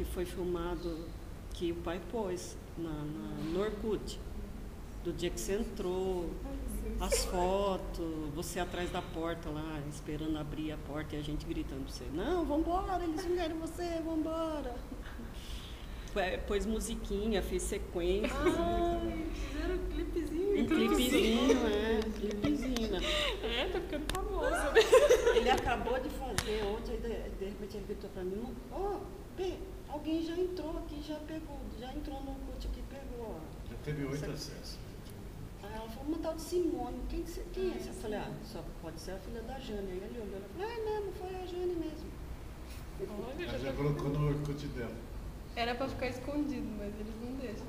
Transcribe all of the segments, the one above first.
que foi filmado, que o pai pôs no Orkut, do dia que você entrou, as fotos, você atrás da porta lá, esperando abrir a porta e a gente gritando pra você, não, vambora, eles não querem você, vambora. Pôs musiquinha, fez sequência. Fizeram um clipezinho. Um clipezinho, né? Tá ficando famoso. Ele acabou de fazer ontem, de repente ele gritou pra mim, alguém já entrou aqui, já entrou no Orkut aqui, pegou. Já teve 8 acessos. Aí ela falou, uma tal de Simone, quem é essa? Eu falei, só pode ser a filha da Jane. Aí ele olhou e falou, não, foi a Jane mesmo. Olha, Ela já colocou no Orkut dela. Era pra ficar escondido, mas eles não deixam.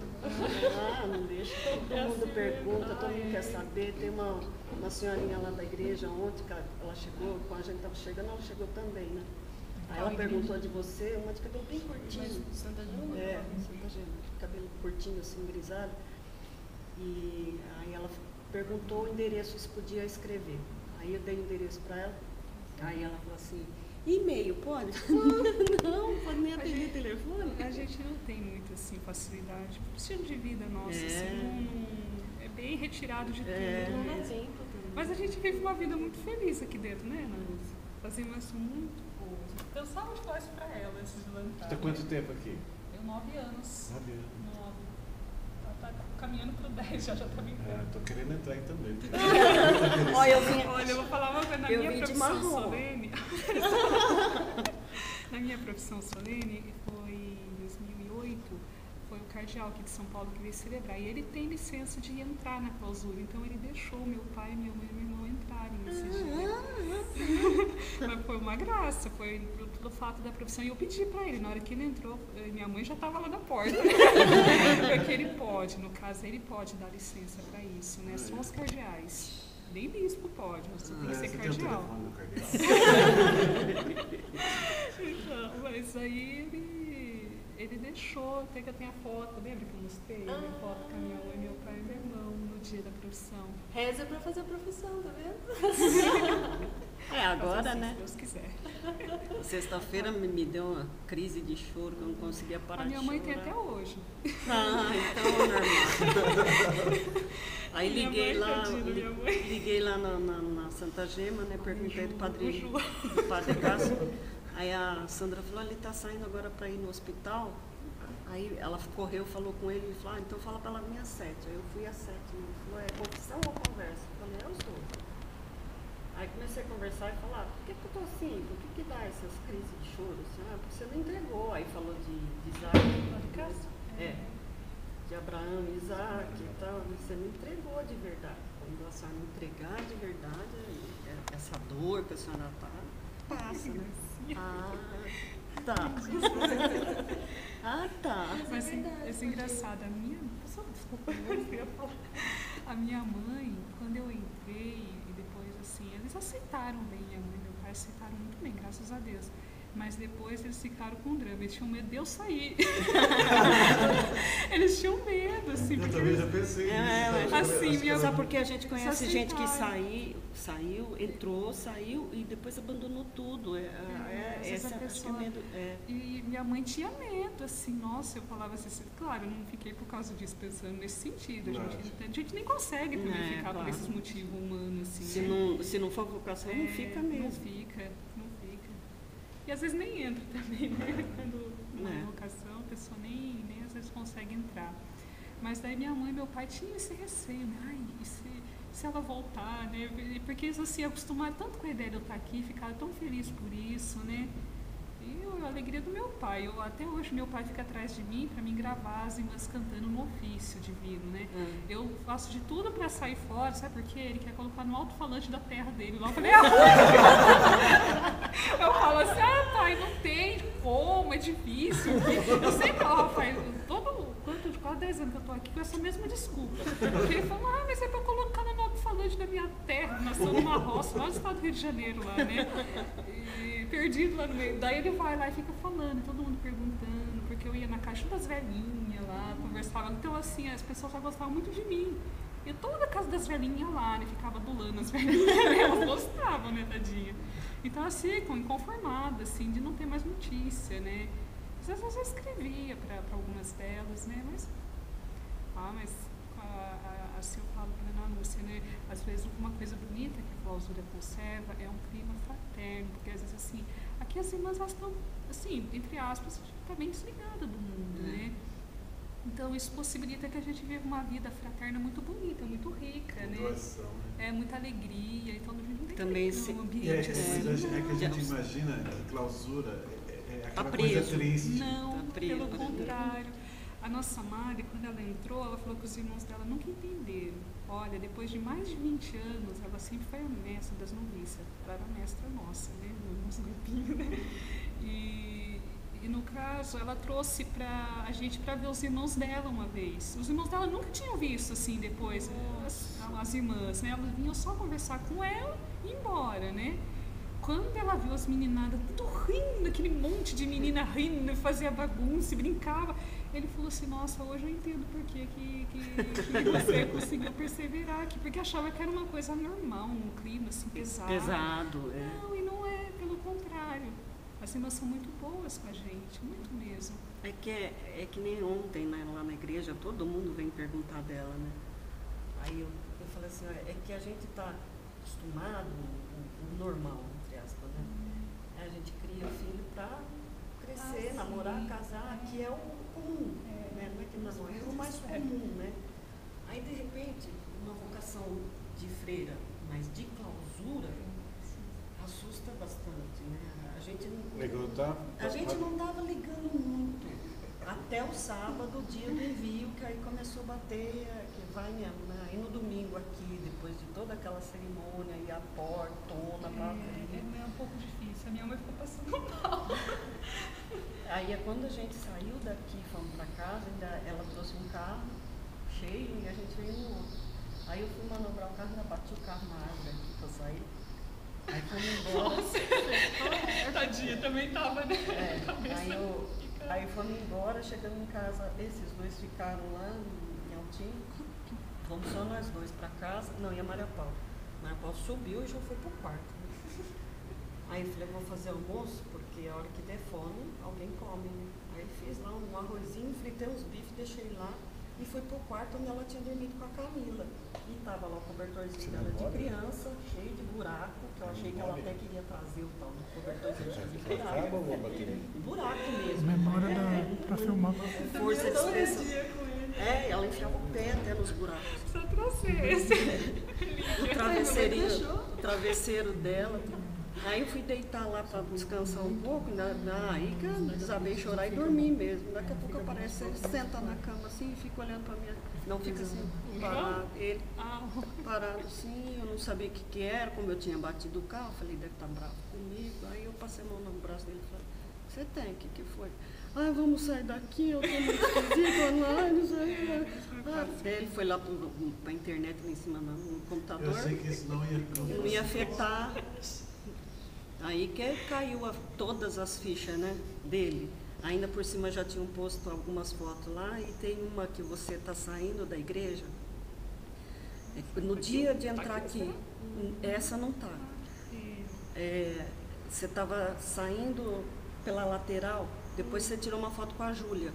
Não deixa. Todo mundo pergunta, todo mundo quer saber. Tem uma senhorinha lá da igreja ontem, que ela chegou, quando a gente estava chegando, ela chegou também, né? Aí ela perguntou de você, uma de cabelo bem curtinho. Santa Jana? Santa Jana, cabelo curtinho, assim, grisalho. E aí ela perguntou o endereço, se podia escrever. Aí eu dei o endereço para ela. Aí ela falou assim, e-mail, pode? Não, pode nem atender telefone. A gente não tem muito assim, facilidade. O estilo de vida nosso assim, é bem retirado de tudo. Né? Mas a gente vive uma vida muito feliz aqui dentro, né, Ana? Fazemos assim, muito coisa. Pensava de falar isso pra ela antes de levantar. Tá quanto tempo aqui? Eu 9 anos. 9 anos. Ela tá caminhando pro 10, já tá brincando. Tô querendo entrar aí também. Olha, eu vou falar uma coisa, na minha profissão solene. Na minha profissão solene, foi em 2008, foi o cardeal aqui de São Paulo que veio celebrar. E ele tem licença de entrar na clausura, então ele deixou meu pai, minha mãe e meu irmão entrarem nesse dia. Mas foi uma graça, foi pelo fato da profissão. E eu pedi pra ele, na hora que ele entrou, minha mãe já estava lá na porta. Porque ele pode, no caso, ele pode dar licença para isso, né? Só os cardeais. Nem bispo pode, você tem que ser cardeal. Então, mas aí ele deixou, até que eu tenho a foto, lembra que eu mostrei? A minha foto com a minha mãe, meu pai e meu irmão no dia da profissão. Reza pra fazer a profissão, tá vendo? Agora, assim, né? Se Deus quiser. Sexta-feira me deu uma crise de choro, que eu não conseguia parar de chorar. A minha mãe tem até hoje. Então é normal. Aí liguei lá na Santa Gema, né? Perguntei do padre Cássio. Aí a Sandra falou, ele está saindo agora para ir no hospital. Aí ela correu, falou com ele e falou, então fala para ela vir às 7. Aí eu fui às 7. Ele falou, é confissão ou conversa? Eu falei, eu sou. Aí comecei a conversar e falar, por que eu tô assim? Por que dá essas crises de choro? Assim, porque você não entregou. Aí falou de Isaac, de Abraão e Isaac e tal. Você não entregou de verdade. Quando a senhora entregar de verdade, essa dor que a senhora passa, né? Tá. Mas é engraçado, a minha mãe, quando eu entrei, e depois assim, eles aceitaram bem, minha mãe e meu pai aceitaram muito bem, graças a Deus. Mas depois eles ficaram com drama, eles tinham medo de eu sair. Eles tinham medo, assim. Eu também já pensei nisso. Assim, sabe porque a gente conhece gente que saiu, entrou, saiu e depois abandonou tudo. Essa pessoa, medo. E minha mãe tinha medo, assim, nossa, eu falava assim, claro, eu não fiquei por causa disso a nesse sentido. A gente nem consegue também ficar por esses motivos humanos, assim. Se não for vocação, não fica mesmo. Não fica. E às vezes nem entra também, né? Quando não é vocação, a pessoa nem às vezes consegue entrar. Mas daí minha mãe e meu pai tinham esse receio, né? Ai, e se ela voltar, né? Porque eles assim, acostumaram tanto com a ideia de eu estar aqui, ficaram tão felizes por isso, né? E a alegria do meu pai. Até hoje meu pai fica atrás de mim para mim gravar as irmãs cantando no ofício divino, né? Eu faço de tudo para sair fora, sabe por quê? Ele quer colocar no alto-falante da terra dele. Lá eu falei, eu falo assim, pai, não tem como, é difícil. Eu sempre falo, Rafael, quase 10 anos que eu tô aqui com essa mesma desculpa. Porque ele falou, mas é para colocar no alto-falante da minha terra, nasceu numa roça, lá no estado do Rio de Janeiro, lá, né? Perdido lá no meio. Daí ele vai lá e fica falando, todo mundo perguntando, porque eu ia na caixa das velhinhas lá, conversava. Então, assim, as pessoas já gostavam muito de mim. E toda a casa das velhinhas lá, né, ficava adulando as velhinhas, elas gostavam, né, tadinha. Então, assim, inconformada, assim, de não ter mais notícia, né. Às vezes eu escrevia para algumas delas, né? Mas assim eu falo para a Ana Lúcia, né? Às vezes uma coisa bonita que a clausura conserva é um clima fraterno, porque às vezes assim, aqui as irmãs elas estão, assim, entre aspas, tá bem desligada do mundo, né? Então isso possibilita que a gente viva uma vida fraterna muito bonita, muito rica, né? Doação, né? É muita alegria, então a gente não tem também que um ambiente É que a gente Não. imagina que clausura é aquela Tá coisa preso. triste. Não, Tá preso, pelo né? contrário. A nossa Mari, quando ela entrou, ela falou que os irmãos dela nunca entenderam. Olha, depois de mais de 20 anos, ela sempre foi a mestra das noviças. Ela era a mestra nossa, né? No nosso grupinho, né? E no caso, ela trouxe a gente para ver os irmãos dela uma vez. Os irmãos dela nunca tinham visto assim depois, as irmãs, né? Elas vinham só conversar com ela e ir embora, né? Quando ela viu as meninadas tudo rindo, aquele monte de menina rindo, fazia bagunça e brincava, ele falou assim, nossa, hoje eu entendo por que você conseguiu perseverar aqui, porque achava que era uma coisa normal, um clima assim pesado. Pesado, é. Não, e não é, pelo contrário. As irmãs são muito boas com a gente, muito mesmo. É que nem ontem, né, lá na igreja, todo mundo vem perguntar dela, né? Aí eu falei assim, é que a gente está acostumado, o normal, entre aspas, né? A gente cria filho para crescer, namorar, casar, que é o comum, né? Não é que não é o mais comum, né? Aí, de repente, uma vocação de freira, mas de clausura, assusta bastante, né? A gente não estava ligando muito. Até o sábado, dia do envio, que aí começou a bater, que vai mesmo, né? Aí no domingo aqui, depois de toda aquela cerimônia, e a portona para abrir. É um pouco difícil, a minha mãe ficou passando mal. Aí quando a gente saiu daqui, fomos para casa, ela trouxe um carro cheio e a gente veio no outro. Aí eu fui manobrar o carro, ainda bati o carro na árvore aqui para sair. Aí fomos embora. Nossa, tadinha, também tava, né? Aí fomos embora, chegando em casa, esses dois ficaram lá em Altinho. Fomos só nós dois para casa. Não, e a Maria Paula. A Maria Paula subiu e já foi pro quarto. Aí eu falei, vou fazer almoço, porque a hora que der fome, alguém come, né? Aí fiz lá um arrozinho, fritei uns bifes, deixei lá. E fui pro quarto onde ela tinha dormido com a Camila. E tava lá o cobertorzinho dela de criança, cheio de buraco, que eu achei que ela até queria trazer o tal do cobertorzinho de buraco. Buraco mesmo. Memória pra filmar. Força de expressão. Ela enfiava o pé até nos buracos. Só trouxe esse. O travesseiro dela. Aí eu fui deitar lá para descansar um pouco, aí que eu desabei chorar e dormi mesmo. Daqui a pouco aparece, ele senta na cama assim e fica olhando para mim. Não fica assim, parado, ele parado assim, eu não sabia o que era, como eu tinha batido o carro, falei, deve estar bravo comigo. Aí eu passei a mão no braço dele e falei, você tem, o que foi? Vamos sair daqui, eu tô muito esquisito, não sei. Daí ele foi lá para a internet, lá em cima no computador. Eu sei que isso não ia afetar. Aí que caiu todas as fichas, né, dele. Ainda por cima já tinham posto algumas fotos lá e tem uma que você está saindo da igreja. No dia de entrar aqui, essa não está. Você estava saindo pela lateral, depois você tirou uma foto com a Júlia.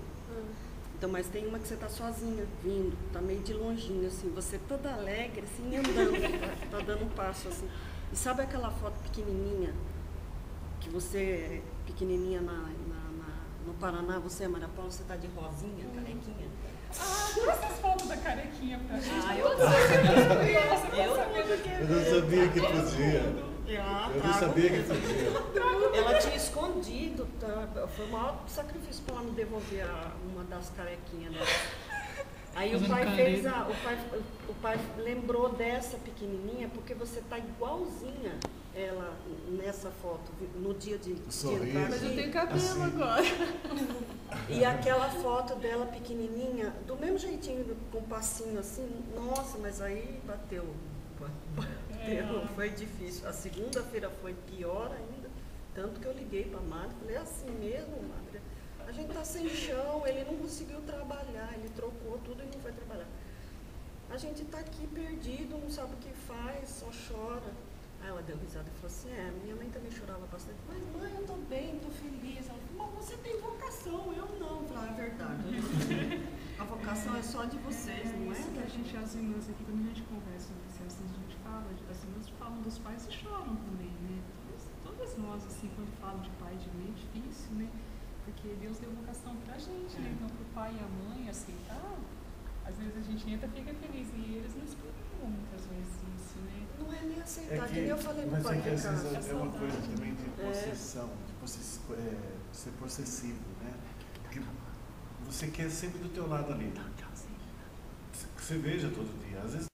Então, mas tem uma que você está sozinha, vindo, está meio de longinho, assim, você toda alegre, assim, andando, tá dando um passo, assim. E sabe aquela foto pequenininha, que você, pequenininha no Paraná, você, Maria Paula, você está de rosinha, carequinha? Traz essas fotos da carequinha pra gente. Eu não sabia que podia. Eu não sabia que podia. Ela tinha escondido, foi o maior sacrifício para ela me devolver uma das carequinhas dela. Aí o pai lembrou dessa pequenininha, porque você tá igualzinha ela nessa foto, no dia de entrar. Mas eu tenho cabelo assim. agora. E aquela foto dela pequenininha, do mesmo jeitinho, com um passinho assim, nossa, mas aí bateu, foi difícil. A segunda-feira foi pior ainda, tanto que eu liguei para a Madre, falei, assim mesmo, Madre, a gente está sem chão, ele não conseguiu trabalhar, ele trocou tudo e não foi trabalhar. A gente está aqui perdido, não sabe o que faz, só chora. Aí ela deu risada e falou assim, minha mãe também chorava bastante. Mas mãe, eu tô bem, tô feliz. Ela falou, mas você tem vocação, eu não. Eu falei, é verdade. A vocação é só de vocês, não é? Isso que a gente, as irmãs aqui, também a gente conversa, assim, a gente fala, as irmãs falam dos pais e choram também, né? Todas nós, assim, quando falam de pai de mãe, é difícil, né? Porque Deus deu vocação pra gente, né? Então, pro pai e a mãe aceitar, às vezes a gente entra e fica feliz, e eles não explicam muitas vezes isso, né? Não é nem aceitar, que nem eu falei pro mas pai é que em às casa. vezes é uma coisa também de possessão, ser possessivo, né? Porque você quer sempre do teu lado ali. Que você veja todo dia. Às vezes